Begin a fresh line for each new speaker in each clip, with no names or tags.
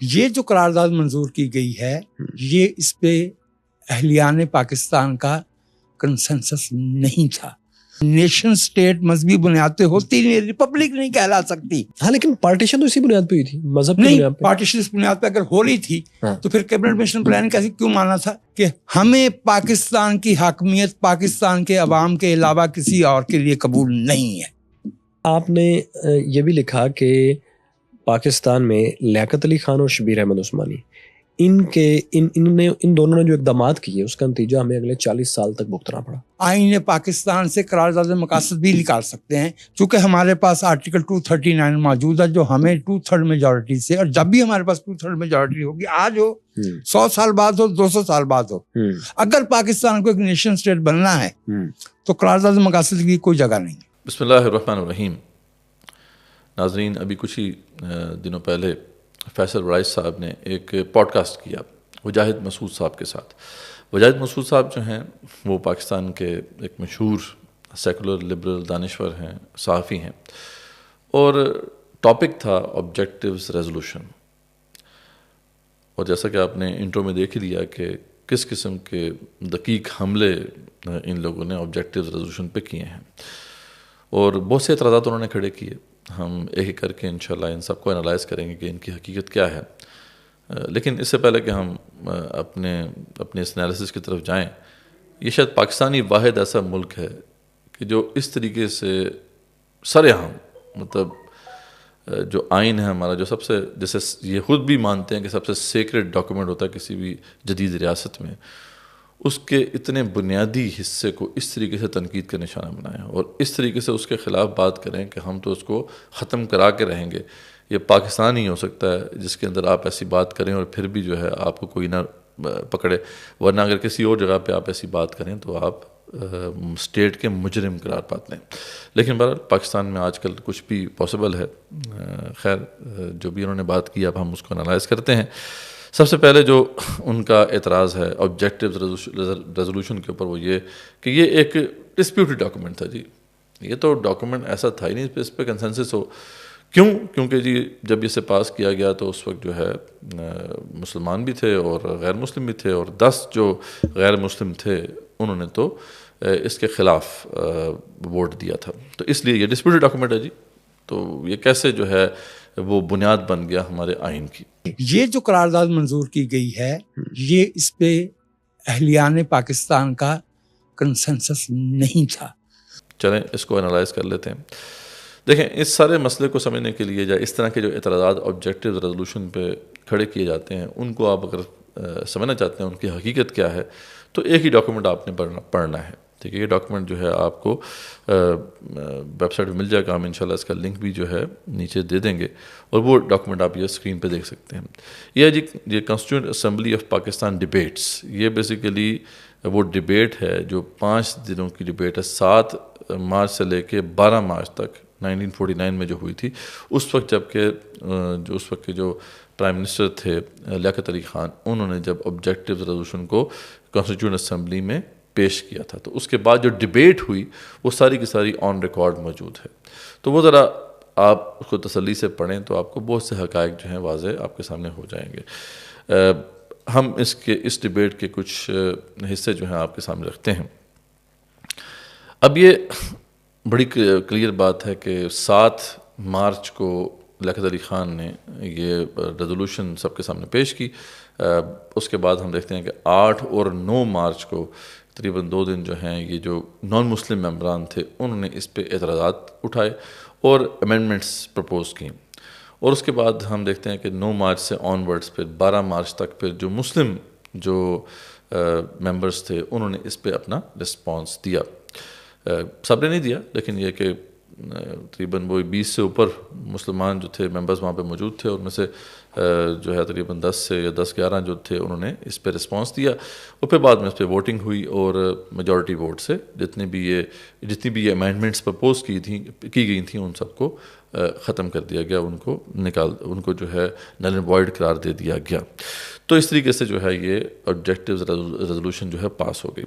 یہ جو قرارداد منظور کی گئی ہے یہ اس پہ اہلیان پاکستان کا کنسنسس نہیں تھا. نیشن سٹیٹ مذہبی بنیاد پہ ہوتی نہیں, ریپبلک نہیں کہلا سکتی.
ہاں لیکن پارٹیشن تو اسی بنیاد پہ ہوئی تھی, مذہب کی
نہیں,
بنیاد پہ.
پارٹیشن اس بنیاد پہ اگر ہو رہی تھی تو پھر کیبنٹ مشن پلان کیسے کیوں مانا تھا کہ ہمیں پاکستان کی حاکمیت پاکستان کے عوام کے علاوہ کسی اور کے لیے قبول نہیں ہے.
آپ نے یہ بھی لکھا کہ پاکستان میں لیاقت علی خان اور شبیر احمد عثمانی ان دونوں نے جو اقدامات کیے اس کا نتیجہ ہمیں اگلے 40 سال تک بھگتنا پڑا.
آئین پاکستان سے قرارداد مقاصد بھی نکال سکتے ہیں چونکہ ہمارے پاس آرٹیکل 239 موجود ہے جو ہمیں 2/3 میجورٹی سے, اور جب بھی ہمارے پاس 2/3 میجورٹی ہوگی, آج ہو 100 سال بعد ہو 200 سال بعد ہو, اگر پاکستان کو ایک نیشن سٹیٹ بننا ہے تو قرارداد مقاصد کی کوئی جگہ نہیں.
بسم اللہ الرحمن الرحیم. ناظرین, ابھی کچھ ہی دنوں پہلے فیصل وڑائچ صاحب نے ایک پوڈ کاسٹ کیا وجاہد مسعود صاحب کے ساتھ. وجاہد مسعود صاحب جو ہیں وہ پاکستان کے ایک مشہور سیکولر لبرل دانشور ہیں, صحافی ہیں, اور ٹاپک تھا آبجیکٹیوز ریزولوشن. اور جیسا کہ آپ نے انٹرو میں دیکھ لیا کہ کس قسم کے دقیق حملے ان لوگوں نے آبجیکٹیوز ریزولوشن پہ کیے ہیں, اور بہت سے اعتراضات انہوں نے کھڑے کیے. ہم ایک ایک کر کے انشاءاللہ ان سب کو انالائز کریں گے کہ ان کی حقیقت کیا ہے. لیکن اس سے پہلے کہ ہم اپنے اس انالیسس کی طرف جائیں, یہ شاید پاکستانی واحد ایسا ملک ہے کہ جو اس طریقے سے سرعام مطلب جو آئین ہے ہمارا, جو سب سے, جیسے یہ خود بھی مانتے ہیں کہ سب سے سیکرٹ ڈاکومنٹ ہوتا ہے کسی بھی جدید ریاست میں, اس کے اتنے بنیادی حصے کو اس طریقے سے تنقید کا نشانہ بنائیں اور اس طریقے سے اس کے خلاف بات کریں کہ ہم تو اس کو ختم کرا کے رہیں گے. یہ پاکستان ہی ہو سکتا ہے جس کے اندر آپ ایسی بات کریں اور پھر بھی جو ہے آپ کو کوئی نہ پکڑے, ورنہ اگر کسی اور جگہ پہ آپ ایسی بات کریں تو آپ اسٹیٹ کے مجرم قرار پاتے ہیں. لیکن بہرحال پاکستان میں آج کل کچھ بھی پاسبل ہے. خیر, جو بھی انہوں نے بات کی اب ہم اس کو انالائز کرتے ہیں. سب سے پہلے جو ان کا اعتراض ہے آبجیکٹیوز ریزولوشن کے اوپر وہ یہ کہ یہ ایک ڈسپیوٹڈ ڈاکومنٹ تھا. جی یہ تو ڈاکومنٹ ایسا تھا ہی نہیں اس پہ کنسنسس ہو. کیوں؟ کیونکہ جی جب اسے پاس کیا گیا تو اس وقت جو ہے مسلمان بھی تھے اور غیر مسلم بھی تھے, اور 10 جو غیر مسلم تھے انہوں نے تو اس کے خلاف ووٹ دیا تھا. تو اس لیے یہ ڈسپیوٹڈ ڈاکومنٹ ہے. جی تو یہ کیسے جو ہے وہ بنیاد بن گیا ہمارے آئین کی؟
یہ جو قرارداد منظور کی گئی ہے یہ اس پہ اہلیان پاکستان کا کنسنسس نہیں تھا.
چلیں اس کو انالائز کر لیتے ہیں. دیکھیں, اس سارے مسئلے کو سمجھنے کے لیے یا اس طرح کے جو اعتراضات آبجیکٹیو ریزولوشن پہ کھڑے کیے جاتے ہیں ان کو آپ اگر سمجھنا چاہتے ہیں ان کی حقیقت کیا ہے تو ایک ہی ڈاکومنٹ آپ نے پڑھنا ہے. ٹھیک ہے, یہ ڈاکومنٹ جو ہے آپ کو ویب سائٹ پہ مل جائے گا. ہم انشاءاللہ اس کا لنک بھی جو ہے نیچے دے دیں گے, اور وہ ڈاکومنٹ آپ یہ اسکرین پہ دیکھ سکتے ہیں. یہ جی یہ constituent assembly of Pakistan debates, یہ بیسیکلی وہ ڈبیٹ ہے جو 5 دنوں کی ڈبیٹ ہے. 7 مارچ سے لے کے 12 مارچ تک 1949 میں جو ہوئی تھی. اس وقت جب کہ اس وقت کے جو پرائم منسٹر تھے لیاقت علی خان, انہوں نے جب آبجیکٹیو ریزولوشن کو کانسٹیٹیوئنٹ اسمبلی میں پیش کیا تھا, تو اس کے بعد جو ڈبیٹ ہوئی وہ ساری کی ساری آن ریکارڈ موجود ہے. تو وہ ذرا آپ اس کو تسلی سے پڑھیں تو آپ کو بہت سے حقائق جو ہیں واضح آپ کے سامنے ہو جائیں گے. ہم اس ڈبیٹ کے کچھ حصے جو ہیں آپ کے سامنے رکھتے ہیں. اب یہ بڑی کلیئر بات ہے کہ 7 مارچ کو لیاقت علی خان نے یہ ریزولوشن سب کے سامنے پیش کی. اس کے بعد ہم دیکھتے ہیں کہ 8 اور 9 مارچ کو تقریباً 2 دن جو ہیں یہ جو نان مسلم ممبران تھے انہوں نے اس پہ اعتراضات اٹھائے اور امینڈمنٹس پرپوز کیں. اور اس کے بعد ہم دیکھتے ہیں کہ 9 مارچ سے آن ورڈس پھر 12 مارچ تک پھر جو مسلم جو ممبرس تھے انہوں نے اس پہ اپنا رسپانس دیا. سب نے نہیں دیا, لیکن یہ کہ تقریباً وہ 20 سے اوپر مسلمان جو تھے ممبرز وہاں پہ موجود تھے, ان میں سے جو ہے تقریباً 10 سے یا 10-11 جو تھے انہوں نے اس پہ رسپانس دیا. اور پھر بعد میں اس پہ ووٹنگ ہوئی اور میجورٹی ووٹ سے جتنی بھی یہ امینڈمنٹس پرپوز کی گئی تھیں ان سب کو ختم کر دیا گیا, ان کو جو ہے نل اینڈ وائڈ قرار دے دیا گیا. تو اس طریقے سے جو ہے یہ آبجیکٹیو ریزولوشن جو ہے پاس ہو گئی.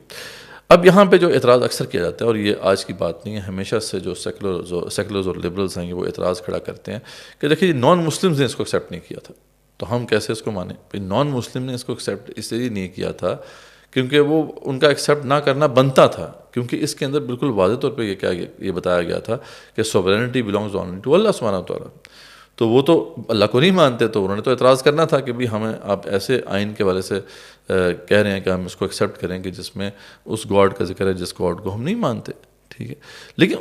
اب یہاں پہ جو اعتراض اکثر کیا جاتا ہے, اور یہ آج کی بات نہیں ہے, ہمیشہ سے جو سیکولرز اور لبرلز ہیں وہ اعتراض کھڑا کرتے ہیں کہ دیکھیے نان مسلمز نے اس کو ایکسیپٹ نہیں کیا تھا. تو ہم کیسے اس کو مانیں؟ نان مسلم نے اس کو ایکسیپٹ اس لیے نہیں کیا تھا کیونکہ وہ ان کا ایکسیپٹ نہ کرنا بنتا تھا، کیونکہ اس کے اندر بالکل واضح طور پہ یہ بتایا گیا تھا کہ سوورینٹی بلانگز اونلی ٹو اللہ سبحانہ وتعالیٰ. تو وہ تو اللہ کو نہیں مانتے، تو انہوں نے تو اعتراض کرنا تھا کہ بھی ہمیں آپ ایسے آئین کے والے سے کہہ رہے ہیں کہ ہم اس کو ایکسیپٹ کریں کہ جس میں اس گاڈ کا ذکر ہے جس گاڈ کو ہم نہیں مانتے. ٹھیک ہے، لیکن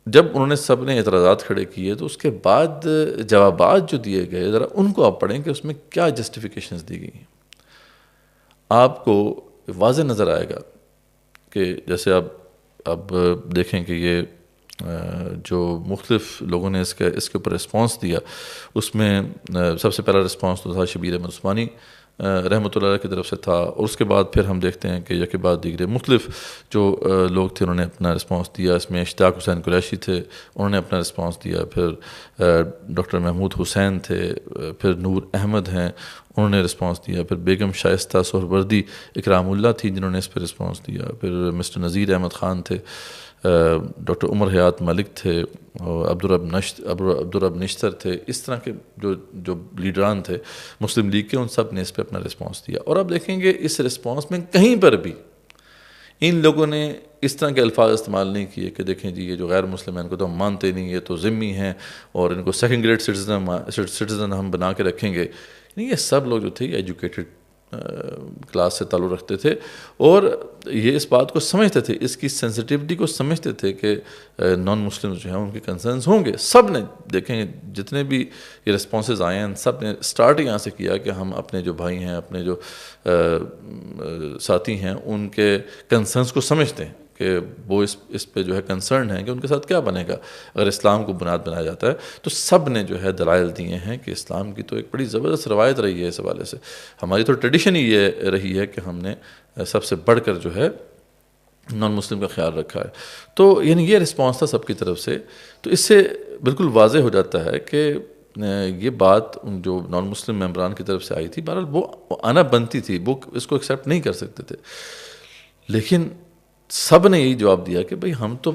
جب انہوں نے سب نے اعتراضات کھڑے کیے تو اس کے بعد جوابات جو دیے گئے ذرا ان کو آپ پڑھیں کہ اس میں کیا جسٹیفیکیشنز دی گئی ہیں. آپ کو واضح نظر آئے گا کہ جیسے اب دیکھیں کہ یہ جو مختلف لوگوں نے اس کے اوپر رسپانس دیا، اس میں سب سے پہلا رسپانس تو تھا شبیر احمد عثمانی رحمۃ اللہ علیہ کی طرف سے تھا، اور اس کے بعد پھر ہم دیکھتے ہیں کہ یکے بعد دیگرے مختلف جو لوگ تھے انہوں نے اپنا رسپانس دیا. اس میں اشتیاق حسین قریشی تھے، انہوں نے اپنا رسپانس دیا. پھر ڈاکٹر محمود حسین تھے، پھر نور احمد ہیں، انہوں نے رسپانس دیا. پھر بیگم شائستہ سہروردی اکرام اللہ تھی جنہوں نے اس پہ رسپانس دیا. پھر مسٹر نذیر احمد خان تھے، ڈاکٹر عمر حیات ملک تھے، عبدالرب نشتر تھے. اس طرح کے جو لیڈران تھے مسلم لیگ کے، ان سب نے اس پہ اپنا رسپانس دیا. اور اب دیکھیں گے اس رسپانس میں کہیں پر بھی ان لوگوں نے اس طرح کے الفاظ استعمال نہیں کیے کہ دیکھیں جی یہ جو غیر مسلم ہیں ان کو تو ہم مانتے نہیں، یہ تو ذمی ہیں اور ان کو سیکنڈ گریڈ سٹیزن ہم بنا کے رکھیں گے. یہ سب لوگ جو تھے یہ ایجوکیٹڈ کلاس سے تعلق رکھتے تھے اور یہ اس بات کو سمجھتے تھے، اس کی سینسٹیوٹی کو سمجھتے تھے کہ نان مسلم جو ہیں ان کے کنسرنز ہوں گے. سب نے دیکھیں جتنے بھی یہ رسپانسز آئے ہیں سب نے سٹارٹ یہاں سے کیا کہ ہم اپنے جو بھائی ہیں، اپنے جو ساتھی ہیں ان کے کنسرنز کو سمجھتے ہیں کہ وہ اس پہ جو ہے کنسرن ہیں کہ ان کے ساتھ کیا بنے گا اگر اسلام کو بنیاد بنایا جاتا ہے. تو سب نے جو ہے دلائل دیے ہیں کہ اسلام کی تو ایک بڑی زبردست روایت رہی ہے اس حوالے سے، ہماری تو ٹریڈیشن ہی یہ رہی ہے کہ ہم نے سب سے بڑھ کر جو ہے نان مسلم کا خیال رکھا ہے. تو یعنی یہ رسپانس تھا سب کی طرف سے. تو اس سے بالکل واضح ہو جاتا ہے کہ یہ بات جو نان مسلم ممبران کی طرف سے آئی تھی بہرحال وہ آنا بنتی تھی، وہ اس کو ایکسیپٹ نہیں کر سکتے تھے. لیکن سب نے یہی جواب دیا کہ بھئی ہم تو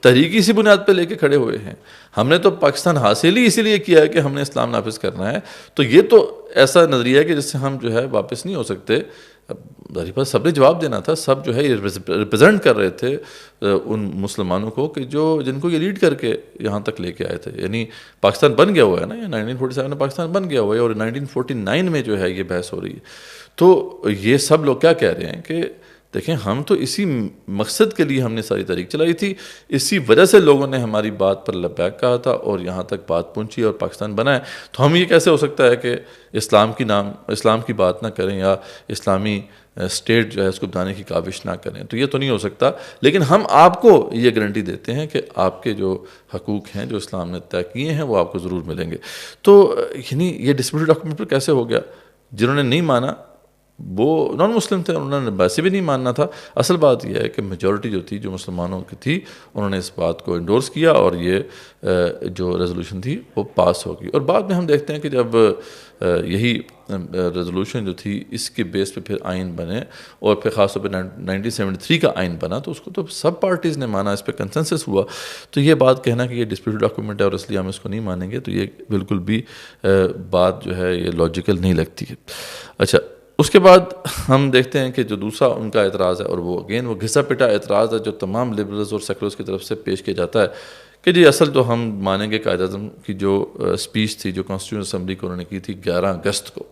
تحریک اسی بنیاد پہ لے کے کھڑے ہوئے ہیں، ہم نے تو پاکستان حاصل ہی اسی لیے کیا ہے کہ ہم نے اسلام نافذ کرنا ہے. تو یہ تو ایسا نظریہ ہے کہ جس سے ہم جو ہے واپس نہیں ہو سکتے. ظاہر بات سب نے جواب دینا تھا، سب جو ہے یہ ریپرزینٹ کر رہے تھے ان مسلمانوں کو کہ جن کو یہ لیڈ کر کے یہاں تک لے کے آئے تھے. یعنی پاکستان بن گیا ہوا ہے نا، 1947 میں پاکستان بن گیا ہوا ہے اور 1949 میں جو ہے یہ بحث ہو رہی ہے. تو یہ سب لوگ کیا کہہ رہے ہیں کہ دیکھیں ہم تو اسی مقصد کے لیے ہم نے ساری تحریک چلائی تھی، اسی وجہ سے لوگوں نے ہماری بات پر لبیک کہا تھا اور یہاں تک بات پہنچی اور پاکستان بنا ہے. تو ہم یہ کیسے ہو سکتا ہے کہ اسلام کی بات نہ کریں یا اسلامی اسٹیٹ جو ہے اس کو بنانے کی کاوش نہ کریں؟ تو یہ تو نہیں ہو سکتا. لیکن ہم آپ کو یہ گارنٹی دیتے ہیں کہ آپ کے جو حقوق ہیں جو اسلام نے طے کیے ہیں وہ آپ کو ضرور ملیں گے. تو یعنی یہ ڈسپیوٹڈ ڈاکومنٹ پر کیسے ہو گیا؟ جنہوں نے نہیں مانا وہ نان مسلم تھے، انہوں نے ویسے بھی نہیں ماننا تھا. اصل بات یہ ہے کہ میجورٹی جو تھی جو مسلمانوں کی تھی انہوں نے اس بات کو انڈورس کیا اور یہ جو ریزولوشن تھی وہ پاس ہو گئی. اور بعد میں ہم دیکھتے ہیں کہ جب یہی ریزولوشن جو تھی اس کے بیس پہ پھر آئین بنے اور پھر خاص طور پہ 1973 کا آئین بنا تو اس کو تو سب پارٹیز نے مانا، اس پہ کنسنسس ہوا. تو یہ بات کہنا کہ یہ ڈسپیوٹڈ ڈاکومنٹ ہے اور اس لیے ہم اس کو نہیں مانیں گے تو یہ بالکل بھی بات جو ہے یہ لاجیکل نہیں لگتی ہے. اچھا، اس کے بعد ہم دیکھتے ہیں کہ جو دوسرا ان کا اعتراض ہے اور وہ گھسا پٹا اعتراض ہے جو تمام لبرلز اور سیکولرز کی طرف سے پیش کیا جاتا ہے کہ جی اصل تو ہم مانیں گے قائد اعظم کی جو اسپیچ تھی جو کانسٹیٹیوشن اسمبلی کو انہوں نے کی تھی 11 اگست کو،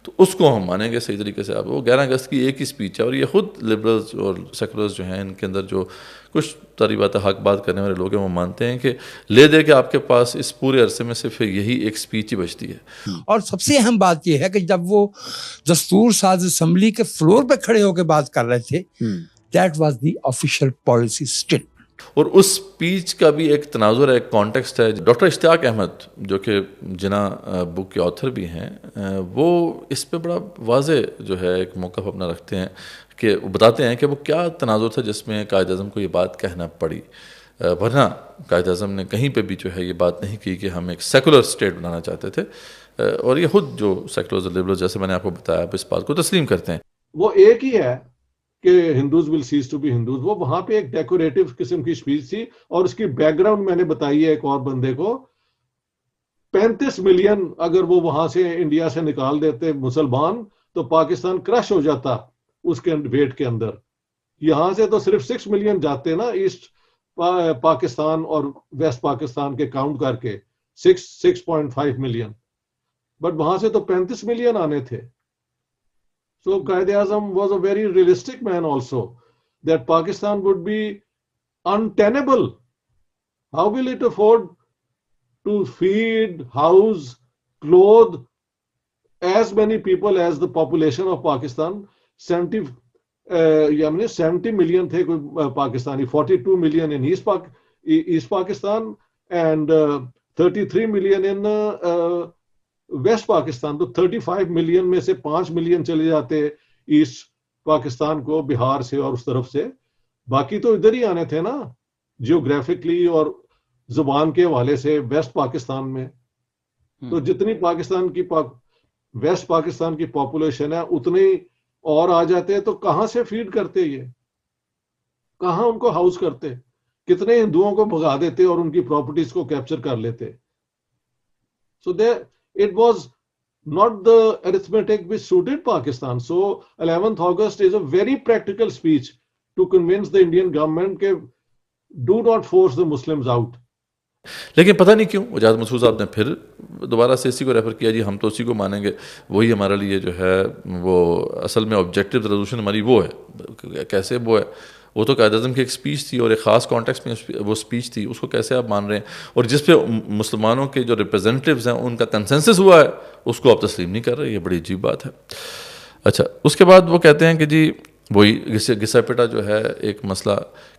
تو اس کو ہم مانیں گے صحیح طریقے سے. اب وہ 11 اگست کی ایک ہی اسپیچ ہے اور یہ خود لبرلز اور سیکولرز جو ہیں ان کے اندر جو کچھ تقریبات حق بات کرنے والے لوگ ہیں وہ مانتے ہیں کہ لے دے کے آپ کے پاس اس پورے عرصے میں صرف یہی ایک اسپیچ ہی بچتی ہے.
اور سب سے اہم بات یہ ہے کہ جب وہ دستور ساز اسمبلی کے فلور پہ کھڑے ہو کے بات کر رہے تھے that was the official policy statement.
اور اس اسپیچ کا بھی ایک تناظر ہے، ایک کانٹیکسٹ ہے. ڈاکٹر اشتیاق احمد جو کہ جنا بک کے آتھر بھی ہیں وہ اس پہ بڑا واضح جو ہے ایک موقف اپنا رکھتے ہیں کہ وہ بتاتے ہیں کہ وہ کیا تناظر تھا جس میں قائد اعظم کو یہ بات کہنا پڑی. ورنہ قائد اعظم نے کہیں پہ بھی جو ہے یہ بات نہیں کی کہ ہم ایک سیکولر اسٹیٹ بنانا چاہتے تھے. اور یہ خود جو سیکولرز اور لبرلز جیسے میں نے آپ کو بتایا آپ اس بات کو تسلیم کرتے ہیں.
وہ ایک ہی ہے کہ ہندوز ول سیز ٹو بی ہندوز. وہ وہاں پہ ایک ڈیکوریٹو قسم کی اسپیچ تھی اور اس کی بیک گراؤنڈ میں نے بتائی ہے ایک اور بندے کو 35 ملین اگر وہ وہاں سے انڈیا سے نکال دیتے مسلمان تو پاکستان کرش ہو جاتا اس کے ویٹ کے اندر. یہاں سے تو صرف 6 ملین جاتے نا ایسٹ پاکستان اور ویسٹ پاکستان کے کاؤنٹ کر کے 6.5 ملین, بٹ وہاں سے تو 35 ملین آنے تھے. So Quaid Azam was a very realistic man also that Pakistan would be untenable. How will it afford to feed, house, clothe as many people as the population of Pakistan? 70 million تھے کوئی Pakistani, 42 million in East Pakistan and 33 million in West Pakistan. تو 35 million میں سے 5 million چلے جاتے asset Pakistan کو بہار سے اور اس طرف سے, باقی تو ادھر ہی آنے تھے نا جیوگرافکلی اور زبان کے حوالے سے ویسٹ پاکستان میں. تو جتنی پاکستان کی ویسٹ پاکستان کی پاپولیشن ہے اتنے اور آ جاتے, تو کہاں سے فیڈ کرتے, یہ کہاں ان کو ہاؤس کرتے, کتنے ہندوؤں کو بھگا دیتے اور ان کی پراپرٹیز کو کیپچر کر لیتے. So it was not the arithmetic which suited Pakistan. So 11th August is a very practical speech to convince the Indian government کہ do not force the Muslims out.
لیکن پتہ نہیں کیوں اجاز مسعود صاحب نے پھر دوبارہ سے اسی کو ریفر کیا, جی ہم تو اسی کو مانیں گے, وہی ہمارے لیے جو ہے وہ اصل میں آبجیکٹیو ریزولوشن ہماری وہ ہے. کیسے وہ ہے؟ وہ تو قائد اعظم کی ایک سپیچ تھی اور ایک خاص کانٹیکسٹ میں وہ سپیچ تھی, اس کو کیسے آپ مان رہے ہیں؟ اور جس پہ مسلمانوں کے جو ریپرزینٹیوز ہیں ان کا کنسنسس ہوا ہے اس کو آپ تسلیم نہیں کر رہے, یہ بڑی عجیب بات ہے. اچھا, اس کے بعد وہ کہتے ہیں کہ جی وہی گسا پٹا جو ہے ایک مسئلہ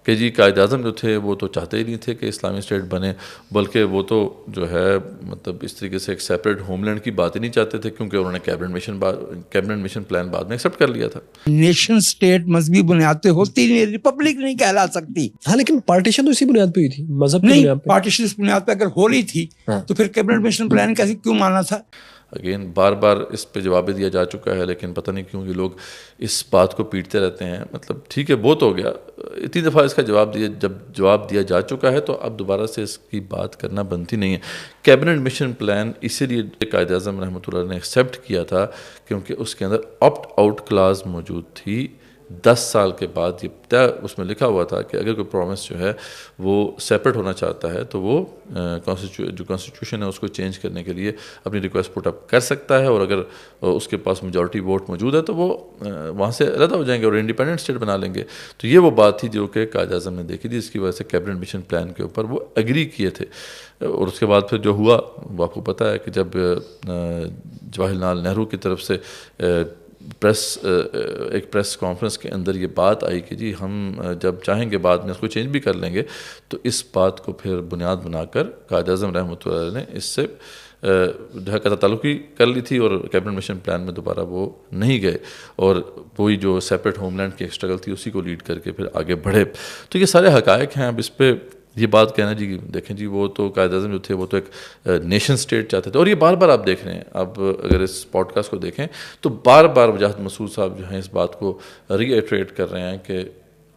کہ جی قائد اعظم جو تھے وہ تو چاہتے ہی نہیں تھے کہ اسلامی اسٹیٹ بنے, بلکہ وہ تو جو ہے مطلب اس طریقے سے ایک سیپریٹ ہوم لینڈ کی بات ہی نہیں چاہتے تھے, کیونکہ انہوں نے کیبنٹ مشن پلان بعد میں ایکسیپٹ کر لیا تھا.
نیشن اسٹیٹ مذہبی بنیاد پہ ہوتی نہیں, ریپبلک نہیں کہلا سکتی.
ہاں لیکن پارٹیشن تو اسی بنیاد پہ ہوئی تھی, مذہب کی
نہیں, پارٹیشن اس بنیاد پہ اگر ہو رہی تھی تو پھر کیبنٹ مشن پلان کیسے کیوں مانا تھا؟
اگین بار بار اس پہ جواب دیا جا چکا ہے, لیکن پتہ نہیں کیوں یہ لوگ اس بات کو پیٹتے رہتے ہیں. مطلب ٹھیک ہے بہت ہو گیا, اتنی دفعہ اس کا جب جواب دیا جا چکا ہے تو اب دوبارہ سے اس کی بات کرنا بنتی نہیں ہے. کیبنٹ مشن پلان اسی لیے قائد اعظم رحمۃ اللہ نے ایکسیپٹ کیا تھا کیونکہ اس کے اندر آپٹ آؤٹ کلاز موجود تھی. 10 سال کے بعد یہ طے اس میں لکھا ہوا تھا کہ اگر کوئی پرومس جو ہے وہ سیپریٹ ہونا چاہتا ہے تو وہ جو کانسٹیٹیوشن ہے اس کو چینج کرنے کے لیے اپنی ریکویسٹ پٹ اپ کر سکتا ہے, اور اگر اس کے پاس میجورٹی ووٹ موجود ہے تو وہ وہاں سے علیحدہ ہو جائیں گے اور انڈیپینڈنٹ اسٹیٹ بنا لیں گے. تو یہ وہ بات تھی جو کہ قائد اعظم نے دیکھی تھی, اس کی وجہ سے کیبنٹ مشن پلان کے اوپر وہ ایگری کیے تھے. اور اس کے بعد پھر جو ہوا وہ آپ کو پتہ ہے کہ جب جواہر لال نہرو کی طرف سے ایک پریس کانفرنس کے اندر یہ بات آئی کہ جی ہم جب چاہیں گے بعد میں اس کو چینج بھی کر لیں گے, تو اس بات کو پھر بنیاد بنا کر قائد اعظم رحمۃ اللہ نے اس سے جو ہے قطع تعلقی کر لی تھی اور کیبنٹ مشن پلان میں دوبارہ وہ نہیں گئے, اور وہی جو سیپریٹ ہوم لینڈ کی ایک اسٹرگل تھی اسی کو لیڈ کر کے پھر آگے بڑھے. تو یہ سارے حقائق ہیں. اب اس پہ یہ بات کہنا جی دیکھیں جی وہ تو قائد اعظم جو تھے وہ تو ایک نیشن اسٹیٹ چاہتے تھے, اور یہ بار بار آپ دیکھ رہے ہیں. اب اگر اس پوڈ کاسٹ کو دیکھیں تو بار بار وجاہت مسعود صاحب جو ہیں اس بات کو ری ایٹریٹ کر رہے ہیں کہ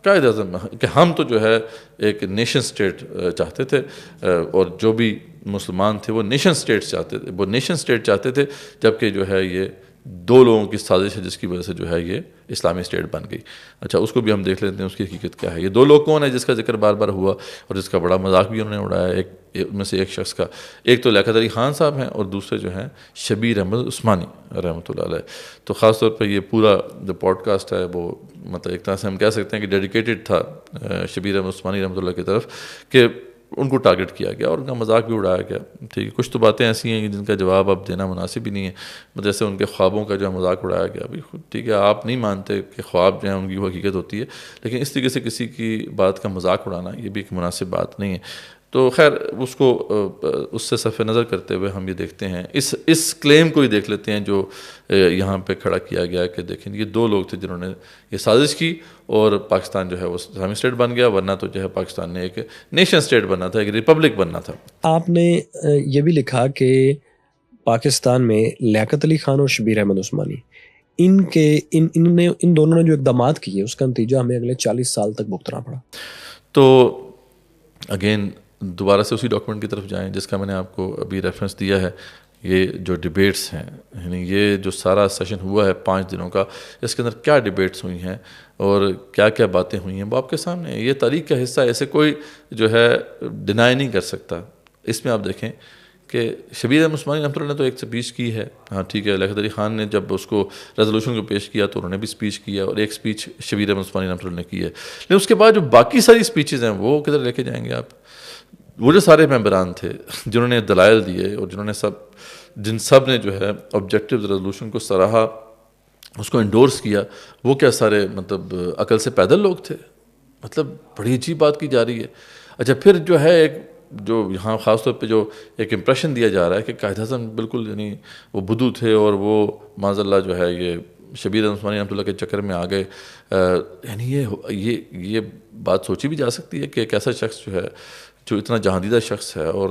قائد اعظم کہ ہم تو جو ہے ایک نیشن اسٹیٹ چاہتے تھے, اور جو بھی مسلمان تھے وہ نیشن اسٹیٹ چاہتے تھے, جبکہ جو ہے یہ 2 لوگوں کی سازش ہے جس کی وجہ سے جو ہے یہ اسلامی اسٹیٹ بن گئی. اچھا, اس کو بھی ہم دیکھ لیتے ہیں اس کی حقیقت کیا ہے. یہ 2 لوگ کون ہیں جس کا ذکر بار بار ہوا اور جس کا بڑا مذاق بھی انہوں نے اڑایا؟ ان میں سے ایک شخص کا, ایک تو لیاقت علی خان صاحب ہیں اور دوسرے جو ہیں شبیر احمد عثمانی رحمۃ اللہ علیہ. تو خاص طور پہ یہ پورا جو پوڈ کاسٹ ہے وہ مطلب ایک طرح سے ہم کہہ سکتے ہیں کہ ڈیڈیکیٹڈ تھا شبیر احمد عثمانی رحمۃ اللہ کی طرف, کہ ان کو ٹارگٹ کیا گیا اور ان کا مذاق بھی اڑایا گیا. ٹھیک ہے, کچھ تو باتیں ایسی ہیں جن کا جواب اب دینا مناسب ہی نہیں ہے, جیسے ان کے خوابوں کا جو ہے مذاق اڑایا گیا. ابھی ٹھیک ہے آپ نہیں مانتے کہ خواب جو ہیں ان کی وہ حقیقت ہوتی ہے, لیکن اس طریقے سے کسی کی بات کا مذاق اڑانا یہ بھی ایک مناسب بات نہیں ہے. تو خیر اس کو اس سے صرف نظر کرتے ہوئے ہم یہ دیکھتے ہیں اس کلیم کو ہی دیکھ لیتے ہیں جو یہاں پہ کھڑا کیا گیا کہ دیکھیں یہ 2 لوگ تھے جنہوں نے یہ سازش کی اور پاکستان جو ہے وہ اسلامی اسٹیٹ بن گیا, ورنہ تو جو ہے پاکستان نے ایک نیشن اسٹیٹ بننا تھا, ایک ریپبلک بننا تھا.
آپ نے یہ بھی لکھا کہ پاکستان میں لیاقت علی خان اور شبیر احمد عثمانی ان دونوں نے جو اقدامات کیے اس کا نتیجہ ہمیں اگلے 40 سال تک بھگتنا پڑا.
تو اگین دوبارہ سے اسی ڈاکومنٹ کی طرف جائیں جس کا میں نے آپ کو ابھی ریفرنس دیا ہے. یہ جو ڈیبیٹس ہیں, یعنی یہ جو سارا سیشن ہوا ہے 5 دنوں کا, اس کے اندر کیا ڈیبیٹس ہوئی ہیں اور کیا کیا باتیں ہوئی ہیں وہ آپ کے سامنے ہے. یہ تاریخ کا حصہ, ایسے کوئی جو ہے ڈینائی نہیں کر سکتا. اس میں آپ دیکھیں کہ شبیر احمد عثمانی رحمۃ اللہ نے تو ایک اسپیچ کی ہے, ہاں ٹھیک ہے, لیاقت علی خان نے جب اس کو ریزولوشن کو پیش کیا تو انہوں نے بھی اسپیچ کیا, اور ایک اسپیچ شبیر احمد عثمانی رحمۃ اللہ نے کی ہے. لیکن اس کے بعد جو باقی ساری اسپیچز ہیں وہ کدھر لے کے جائیں گے آپ؟ وہ جو سارے ممبران تھے جنہوں نے دلائل دیے اور جنہوں نے جن سب نے جو ہے آبجیکٹیو ریزولوشن کو سراہا, اس کو انڈورس کیا, وہ کیا سارے مطلب عقل سے پیدل لوگ تھے؟ مطلب بڑی عجیب بات کی جا رہی ہے. اچھا پھر جو ہے ایک جو یہاں خاص طور پہ جو ایک امپریشن دیا جا رہا ہے کہ قائد اعظم بالکل یعنی وہ بدو تھے اور وہ معاذ اللہ جو ہے یہ شبیر احمد عثمانی رحمۃ اللہ کے چکر میں آ گئے. یعنی یہ بات سوچی بھی جا سکتی ہے کہ ایک ایسا شخص جو ہے جو اتنا جہاندیدہ شخص ہے اور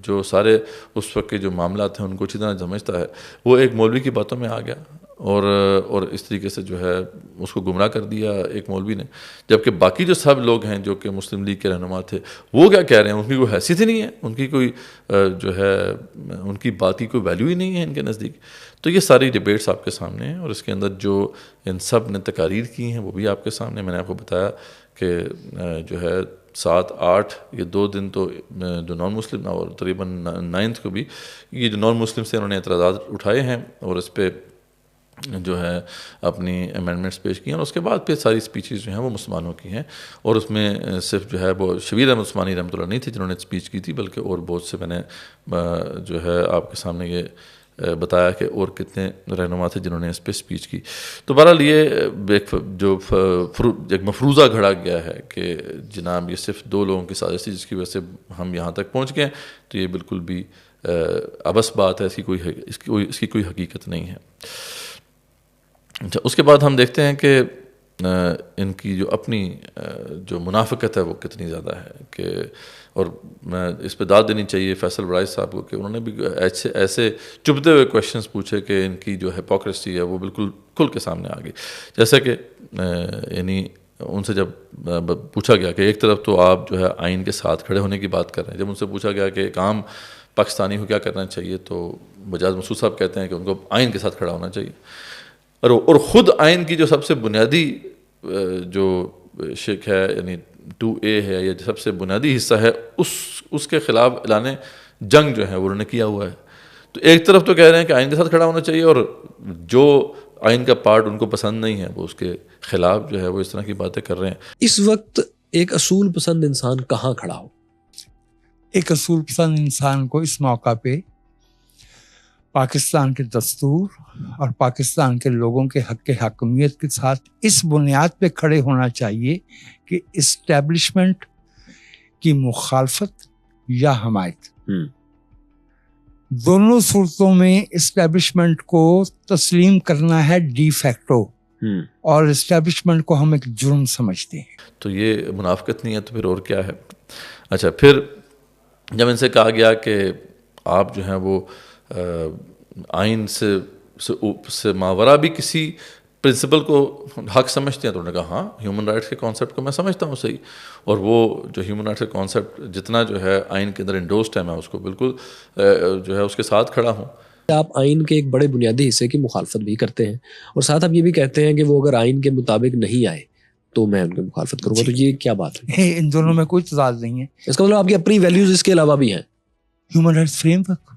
جو سارے اس وقت کے جو معاملات ہیں ان کو اچھی طرح سمجھتا ہے, وہ ایک مولوی کی باتوں میں آ گیا اور اس طریقے سے جو ہے اس کو گمراہ کر دیا ایک مولوی نے. جبکہ باقی جو سب لوگ ہیں جو کہ مسلم لیگ کے رہنما تھے وہ کیا کہہ رہے ہیں, ان کی کوئی حیثیت ہی نہیں ہے, ان کی کوئی جو ہے ان کی بات کی کوئی ویلیو ہی نہیں ہے ان کے نزدیک. تو یہ ساری ڈیبیٹس آپ کے سامنے ہیں, اور اس کے اندر جو ان سب نے تقاریر کی ہیں وہ بھی آپ کے سامنے. میں نے آپ کو بتایا کہ جو ہے 7, 8 یہ 2 دن تو جو نان مسلم اور تقریباً 9th کو بھی یہ جو نان مسلم سے انہوں نے اعتراضات اٹھائے ہیں اور اس پہ جو ہے اپنی امینڈمنٹس پیش کی ہیں, اور اس کے بعد پھر ساری اسپیچز جو ہیں وہ مسلمانوں کی ہیں. اور اس میں صرف جو ہے وہ شبیر احمد عثمانی رحمۃ اللہ نہیں تھے جنہوں نے اسپیچ کی تھی, بلکہ اور بہت سے میں نے جو ہے آپ کے سامنے یہ بتایا کہ اور کتنے رہنما تھے جنہوں نے اس پہ اسپیچ کی. تو بہرحال یہ ایک مفروضہ گھڑا گیا ہے کہ جناب یہ صرف 2 لوگوں کی سازش تھی جس کی وجہ سے ہم یہاں تک پہنچ گئے. تو یہ بالکل بھی عبث بات ہے, اس کی کوئی حقیقت نہیں ہے. اچھا اس کے بعد ہم دیکھتے ہیں کہ ان کی جو اپنی جو منافقت ہے وہ کتنی زیادہ ہے کہ, اور میں اس پہ داد دینی چاہیے فیصل وڑائچ صاحب کو کہ انہوں نے بھی ایسے چبھتے ہوئے کویشچنس پوچھے کہ ان کی جو ہپوکریسی ہے وہ بالکل کھل کے سامنے آ گئی. جیسے کہ یعنی ان سے جب پوچھا گیا کہ ایک طرف تو آپ جو ہے آئین کے ساتھ کھڑے ہونے کی بات کر رہے ہیں, جب ان سے پوچھا گیا کہ ایک عام پاکستانی کو کیا کرنا چاہیے تو بجاز مسعود صاحب کہتے ہیں کہ ان کو آئین کے ساتھ کھڑا ہونا چاہیے, اور خود آئین کی جو سب سے بنیادی جو شق ہے یعنی 2A ہے یا سب سے بنیادی حصہ ہے اس کے خلاف اعلان جنگ جو ہے وہ انہوں نے کیا ہوا ہے. تو ایک طرف تو کہہ رہے ہیں کہ آئین کے ساتھ کھڑا ہونا چاہیے, اور جو آئین کا پارٹ ان کو پسند نہیں ہے وہ اس کے خلاف جو ہے وہ اس طرح کی باتیں کر رہے ہیں.
اس وقت ایک اصول پسند انسان کہاں کھڑا ہو؟
ایک اصول پسند انسان کو اس موقع پہ پاکستان کے دستور اور پاکستان کے لوگوں کے حق حاکمیت کے ساتھ اس بنیاد پہ کھڑے ہونا چاہیے کہ اسٹیبلشمنٹ کی مخالفت یا حمایت, دونوں صورتوں میں اسٹیبلشمنٹ کو تسلیم کرنا ہے ڈی فیکٹو, اور اسٹیبلشمنٹ کو ہم ایک جرم سمجھتے ہیں.
تو یہ منافقت نہیں ہے تو پھر اور کیا ہے؟ اچھا پھر جب ان سے کہا گیا کہ آپ جو ہیں وہ آئین سے ماورا بھی کسی پرنسپل کو حق سمجھتے ہیں, تو انہوں نے کہا ہاں ہیومن رائٹس کے کانسیپٹ کو میں سمجھتا ہوں صحیح, اور وہ جو ہیومن رائٹس کا کانسیپٹ جتنا جو ہے آئین کے اندر انڈورسڈ ہے میں اس کو بالکل جو ہے اس کے ساتھ کھڑا ہوں.
آپ آئین کے ایک بڑے بنیادی حصے کی مخالفت بھی کرتے ہیں, اور ساتھ آپ یہ بھی کہتے ہیں کہ وہ اگر آئین کے مطابق نہیں آئے تو میں ان کی مخالفت کروں گا. تو یہ کیا بات ہے؟
ان دونوں میں کوئی تضاد نہیں ہے.
اس کا مطلب آپ کی اپنی ویلیوز اس کے علاوہ بھی ہیں.
Human rights frame work.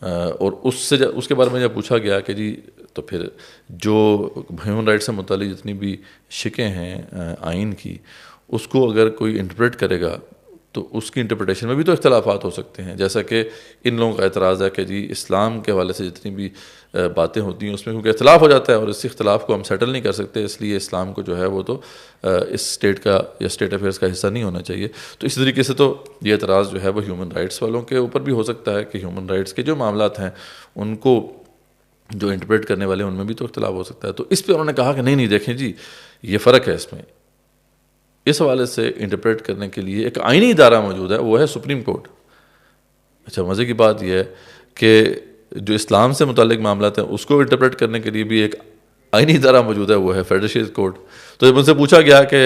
اور اس کے بارے میں جب پوچھا گیا کہ جی تو پھر جو ہیومن رائٹس سے متعلق جتنی بھی شقیں ہیں آئین کی, اس کو اگر کوئی انٹرپریٹ کرے گا تو اس کی انٹرپریٹیشن میں بھی تو اختلافات ہو سکتے ہیں. جیسا کہ ان لوگوں کا اعتراض ہے کہ جی اسلام کے حوالے سے جتنی بھی باتیں ہوتی ہیں اس میں کیونکہ اختلاف ہو جاتا ہے اور اس اختلاف کو ہم سیٹل نہیں کر سکتے, اس لیے اسلام کو جو ہے وہ تو اس اسٹیٹ کا یا اسٹیٹ افیئرس کا حصہ نہیں ہونا چاہیے. تو اسی طریقے سے تو یہ اعتراض جو ہے وہ ہیومن رائٹس والوں کے اوپر بھی ہو سکتا ہے کہ ہیومن رائٹس کے جو معاملات ہیں ان کو جو انٹرپریٹ کرنے والے ہیں ان میں بھی تو اختلاف ہو سکتا ہے. تو اس پہ انہوں نے کہا کہ نہیں دیکھیں جی یہ فرق ہے اس میں, اس حوالے سے انٹرپریٹ کرنے کے لیے ایک آئینی ادارہ موجود ہے, وہ ہے سپریم کورٹ. اچھا مزے کی بات یہ ہے کہ جو اسلام سے متعلق معاملات ہیں اس کو انٹرپریٹ کرنے کے لیے بھی ایک آئینی ادارہ موجود ہے, وہ ہے فیڈرل شریعت کورٹ. تو جب ان سے پوچھا گیا کہ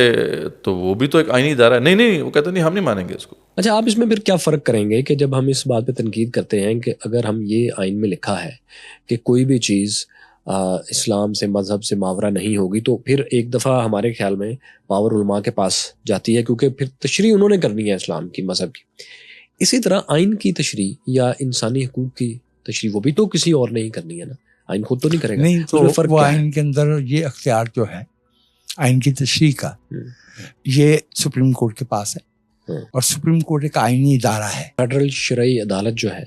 تو وہ بھی تو ایک آئینی ادارہ ہے, نہیں وہ کہتے نہیں ہم نہیں مانیں گے اس کو.
اچھا، آپ اس میں پھر کیا فرق کریں گے کہ جب ہم اس بات پہ تنقید کرتے ہیں کہ اگر ہم یہ آئین میں لکھا ہے کہ کوئی بھی چیز اسلام سے، مذہب سے ماورا نہیں ہوگی، تو پھر ایک دفعہ ہمارے خیال میں پاور علماء کے پاس جاتی ہے، کیونکہ پھر تشریح انہوں نے کرنی ہے اسلام کی، مذہب کی. اسی طرح آئین کی تشریح یا انسانی حقوق کی تشریح وہ بھی تو کسی اور نے ہی کرنی ہے نا، آئین خود تو نہیں کرے گا.
نہیں تو
اس میں فرق
وہ
کیا ہے؟
آئین کے اندر یہ اختیار جو ہے آئین کی تشریح کا، یہ سپریم کورٹ کے پاس ہے، اور سپریم کورٹ ایک آئینی ادارہ ہے.
فیڈرل شرعی عدالت جو ہے،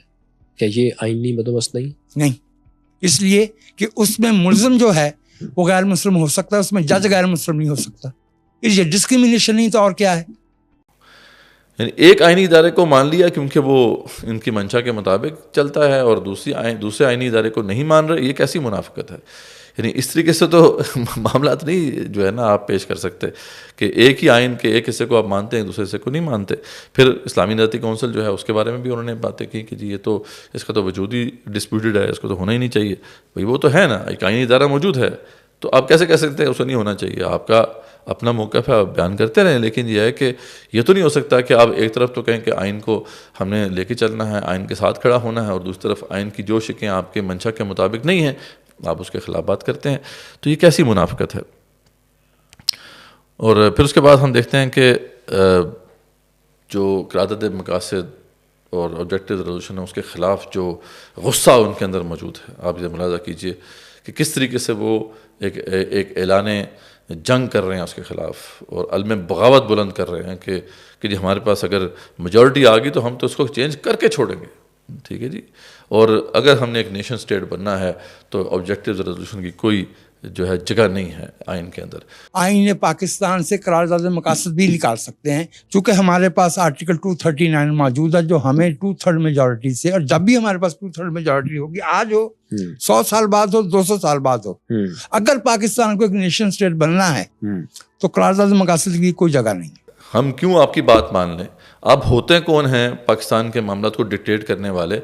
کیا یہ آئینی بندوبست نہیں؟
اس لیے کہ اس میں ملزم جو ہے وہ غیر مسلم ہو سکتا ہے، اس میں جج غیر مسلم نہیں ہو سکتا. یہ ڈسکریمنیشن نہیں تو اور کیا ہے؟
یعنی ایک آئینی ادارے کو مان لیا کیونکہ وہ ان کی منشا کے مطابق چلتا ہے، اور دوسرے آئینی ادارے کو نہیں مان رہے. یہ کیسی منافقت ہے؟ یعنی اس طریقے سے تو معاملات نہیں جو ہے نا آپ پیش کر سکتے کہ ایک ہی آئین کے ایک حصے کو آپ مانتے ہیں، دوسرے حصے کو نہیں مانتے. پھر اسلامی عدالتی کونسل جو ہے اس کے بارے میں بھی انہوں نے باتیں کی کہ جی یہ تو اس کا تو وجود ہی ڈسپیوٹڈ ہے، اس کو تو ہونا ہی نہیں چاہیے. بھائی وہ تو ہے نا، ایک آئینی ادارہ موجود ہے، تو آپ کیسے کہہ سکتے ہیں اسے نہیں ہونا چاہیے؟ آپ کا اپنا موقف ہے، آپ بیان کرتے رہیں، لیکن یہ ہے کہ یہ تو نہیں ہو سکتا کہ آپ ایک طرف تو کہیں کہ آئین کو ہم نے لے کے چلنا ہے، آئین کے ساتھ کھڑا ہونا ہے، اور دوسری طرف آئین کی جو شکیں آپ کے منشا کے مطابق نہیں ہیں آپ اس کے خلاف بات کرتے ہیں. تو یہ کیسی منافقت ہے؟ اور پھر اس کے بعد ہم دیکھتے ہیں کہ جو قرارداد مقاصد اور آبجیکٹیو ریزولوشن ہے اس کے خلاف جو غصہ ان کے اندر موجود ہے، آپ یہ ملاحظہ کیجئے کہ کس طریقے سے وہ ایک اعلان جنگ کر رہے ہیں اس کے خلاف، اور علم بغاوت بلند کر رہے ہیں کہ جی ہمارے پاس اگر میجورٹی آ گئی تو ہم تو اس کو چینج کر کے چھوڑیں گے. ٹھیک ہے جی، اور اگر ہم نے ایک نیشن سٹیٹ بننا ہے تو آبجیکٹیو ریزولوشن کی کوئی جو ہے جگہ نہیں ہے آئین کے اندر.
آئین پاکستان سے قرارداد مقاصد بھی نکال سکتے ہیں، چونکہ ہمارے پاس آرٹیکل 239 موجود ہے جو ہمیں 2/3 میجورٹی سے، اور جب بھی ہمارے پاس 2/3 میجورٹی ہوگی، آج ہو 100 سال بعد ہو 200 سال بعد ہو، اگر پاکستان کو ایک نیشن سٹیٹ بننا ہے تو قرارداد مقاصد کی کوئی جگہ نہیں.
ہم کیوں آپ کی بات مان لیں؟ اب ہوتے کون ہیں پاکستان کے معاملات کو ڈکٹیٹ کرنے والے؟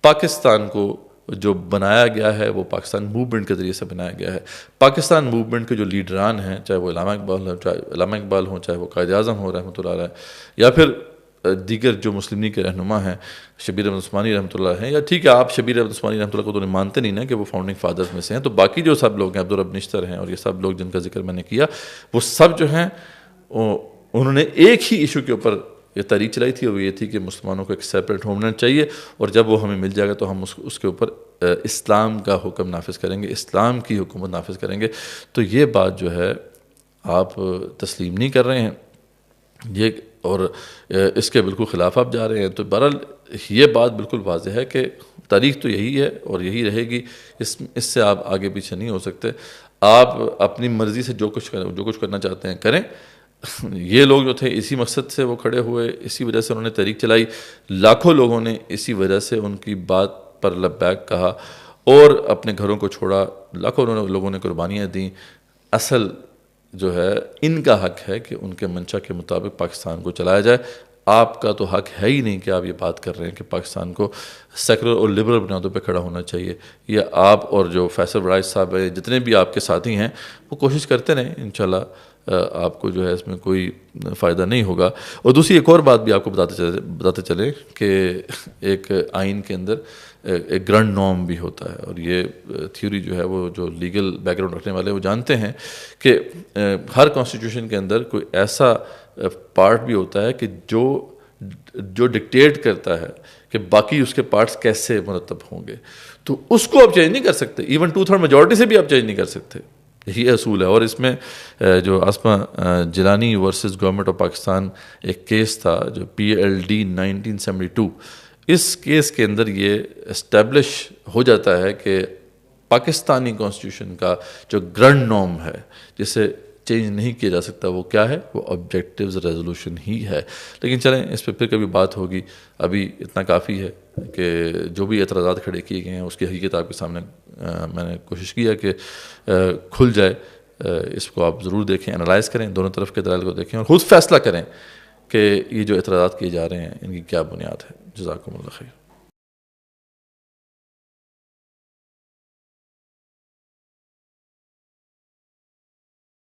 پاکستان کو جو بنایا گیا ہے وہ پاکستان موومنٹ کے ذریعے سے بنایا گیا ہے. پاکستان موومنٹ کے جو لیڈران ہیں، چاہے وہ علامہ اقبال ہوں، چاہے وہ قائد اعظم ہو رحمۃ اللہ علیہ، یا پھر دیگر جو مسلم لیگ کے رہنما ہیں، شبیر احمد عثمانی رحمۃ اللہ ہیں، یا ٹھیک ہے آپ شبیر احمد عثمانی رحمۃ اللہ کو تو نہیں مانتے نہیں نا کہ وہ فاؤنڈنگ فادرز میں سے ہیں، تو باقی جو سب لوگ ہیں، عبدالرب نشتر ہیں، اور یہ سب لوگ جن کا ذکر میں نے کیا، وہ سب جو ہیں انہوں نے ایک ہی ایشو کے اوپر یہ تحریک چلائی تھی، اور یہ تھی کہ مسلمانوں کو ایک سیپریٹ ہوم لینڈ چاہیے، اور جب وہ ہمیں مل جائے گا تو ہم اس کے اوپر اسلام کا حکم نافذ کریں گے، اسلام کی حکومت نافذ کریں گے. تو یہ بات جو ہے آپ تسلیم نہیں کر رہے ہیں، یہ اور اس کے بالکل خلاف آپ جا رہے ہیں. تو بہرحال یہ بات بالکل واضح ہے کہ تاریخ تو یہی ہے اور یہی رہے گی، اس سے آپ آگے پیچھے نہیں ہو سکتے. آپ اپنی مرضی سے جو کچھ کرنا چاہتے ہیں کریں. یہ لوگ جو تھے اسی مقصد سے وہ کھڑے ہوئے، اسی وجہ سے انہوں نے تحریک چلائی، لاکھوں لوگوں نے اسی وجہ سے ان کی بات پر لبیک کہا اور اپنے گھروں کو چھوڑا، لاکھوں لوگوں نے قربانیاں دیں. اصل جو ہے ان کا حق ہے کہ ان کے منشا کے مطابق پاکستان کو چلایا جائے. آپ کا تو حق ہے ہی نہیں کہ آپ یہ بات کر رہے ہیں کہ پاکستان کو سیکولر اور لبرل بنیادوں پہ کھڑا ہونا چاہیے. یہ آپ اور جو فیصل بڑائچ صاحب ہیں، جتنے بھی آپ کے ساتھی ہیں، وہ کوشش کرتے رہیں، انشاءاللہ آپ کو جو ہے اس میں کوئی فائدہ نہیں ہوگا. اور دوسری ایک اور بات بھی آپ کو بتاتے چلے کہ ایک آئین کے اندر ایک گرانڈ نارم بھی ہوتا ہے، اور یہ تھیوری جو ہے وہ جو لیگل بیک گراؤنڈ رکھنے والے وہ جانتے ہیں کہ ہر کانسٹیٹیوشن کے اندر کوئی ایسا پارٹ بھی ہوتا ہے کہ جو ڈکٹیٹ کرتا ہے کہ باقی اس کے پارٹس کیسے مرتب ہوں گے. تو اس کو آپ چینج نہیں کر سکتے، ایون 2/3 میجورٹی سے بھی آپ چینج نہیں کر سکتے. یہی اصول ہے. اور اس میں جو Asma Jilani versus government of Pakistan ایک کیس تھا جو PLD 1972، اس کیس کے اندر یہ اسٹیبلش ہو جاتا ہے کہ پاکستانی کانسٹیٹیوشن کا جو گرانڈ نارم ہے جسے چینج نہیں کیا جا سکتا، وہ کیا ہے؟ وہ آبجیکٹیوز ریزولوشن ہی ہے. لیکن چلیں اس پہ پھر کبھی بات ہوگی، ابھی اتنا کافی ہے کہ جو بھی اعتراضات کھڑے کیے گئے ہیں اس کی حقیقت آپ کے سامنے میں نے کوشش کیا کہ کھل جائے. اس کو آپ ضرور دیکھیں، انالائز کریں، دونوں طرف کے دلائل کو دیکھیں اور خود فیصلہ کریں کہ یہ جو اعتراضات کیے جا رہے ہیں ان کی کیا بنیاد ہے. جزاکم اللہ خیر.